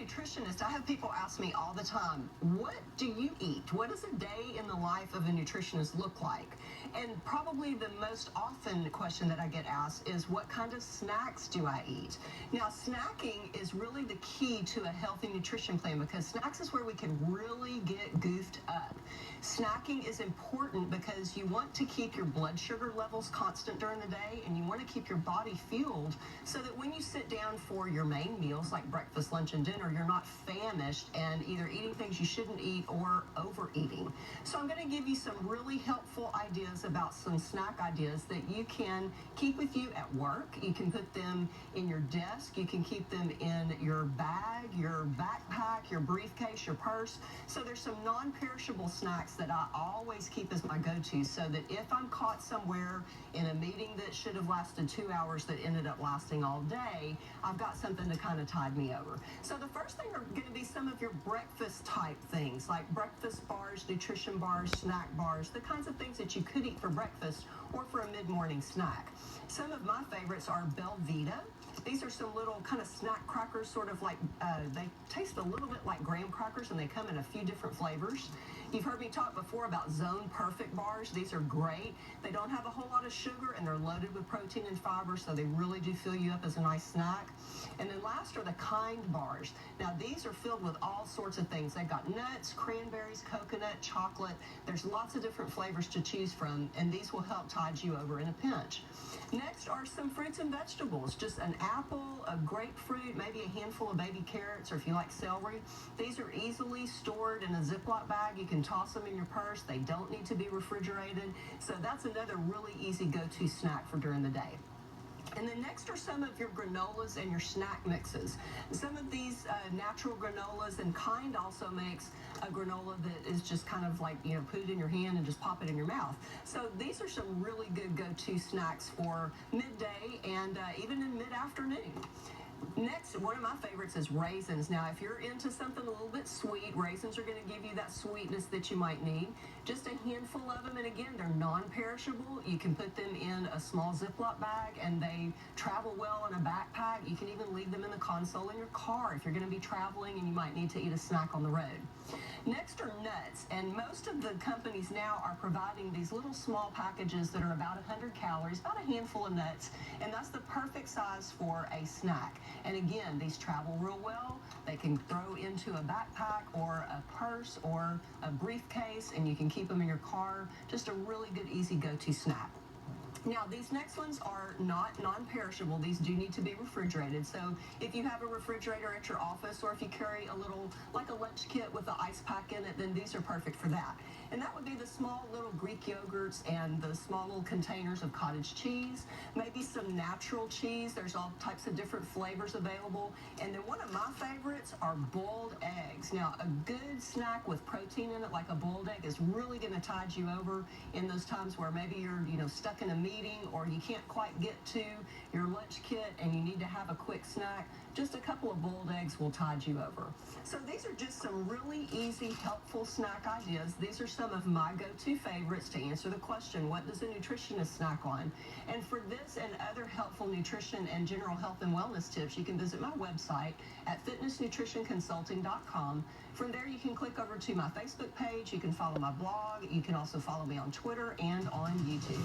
nutritionist, I have people ask me all the time, what do you eat? What does a day in the life of a nutritionist look like? And probably the most often question that I get asked is, what kind of snacks do I eat? Now, snacking is really the key to a healthy nutrition plan, because snacks is where we can really get goofed up. Snacking is important because you want to keep your blood sugar levels constant during the day, and you want to keep your body fueled so that when you sit down for your main meals like breakfast, lunch, and dinner, you're not famished and either eating things you shouldn't eat or overeating. So I'm going to give you some really helpful ideas about some snack ideas that you can keep with you at work. You can put them in your desk. You can keep them in your bag, your backpack, your briefcase, your purse. So there's some non-perishable snacks that I always keep as my go-to, so that if I'm caught somewhere in a meeting that should have lasted 2 hours that ended up lasting all day, I've got something to kind of tide me over. So the first thing are going to be some of your breakfast type things, like breakfast bars, nutrition bars, snack bars, the kinds of things that you could eat for breakfast or for a mid-morning snack. Some of my favorites are Belvita. These are some little kind of snack crackers, sort of like, they taste a little bit like graham crackers, and they come in a few different flavors. You've heard me talk before about Zone Perfect bars. These are great. They don't have a whole lot of sugar, and they're loaded with protein and fiber, so they really do fill you up as a nice snack. And then last are the Kind bars. Now, these are filled with all sorts of things. They've got nuts, cranberries, coconut, chocolate. There's lots of different flavors to choose from, and these will help tide you over in a pinch. Next are some fruits and vegetables, just an apple, a grapefruit, maybe a handful of baby carrots, or if you like celery. These are easily stored in a Ziploc bag. You can toss them in your purse. They don't need to be refrigerated. So that's another really easy go-to snack for during the day. And then next are some of your granolas and your snack mixes. Some of these natural granolas, and Kind also makes a granola that is just kind of like, put it in your hand and just pop it in your mouth. So these are some really good go-to snacks for midday and even in mid-afternoon. Next, one of my favorites is raisins. Now, if you're into something a little bit sweet, raisins are going to give you that sweetness that you might need. Just a handful of them, and again, they're non-perishable. You can put them in a small Ziploc bag, and they travel well in a backpack. You can even leave them in the console in your car if you're going to be traveling and you might need to eat a snack on the road. Next are nuts, and most of the companies now are providing these little small packages that are about 100 calories, about a handful of nuts, and that's the perfect size for a snack. And again, these travel real well. They can throw into a backpack or a purse or a briefcase, and you can keep them in your car. Just a really good, easy go-to snack. Now, these next ones are not non-perishable. These do need to be refrigerated. So if you have a refrigerator at your office, or if you carry a little, like a lunch kit with an ice pack in it, then these are perfect for that. And that would be the small little Greek yogurts and the small little containers of cottage cheese, maybe some natural cheese. There's all types of different flavors available. And then one of my favorites are boiled eggs. Now, a good snack with protein in it, like a boiled egg, is really going to tide you over in those times where maybe you're, stuck in a meeting, or you can't quite get to your lunch kit and you need to have a quick snack. Just a couple of boiled eggs will tide you over. So these are just some really easy, helpful snack ideas. These are some of my go-to favorites to answer the question, what does a nutritionist snack on? And for this and other helpful nutrition and general health and wellness tips, you can visit my website at fitnessnutritionconsulting.com. From there, you can click over to my Facebook page. You can follow my blog. You can also follow me on Twitter and on YouTube.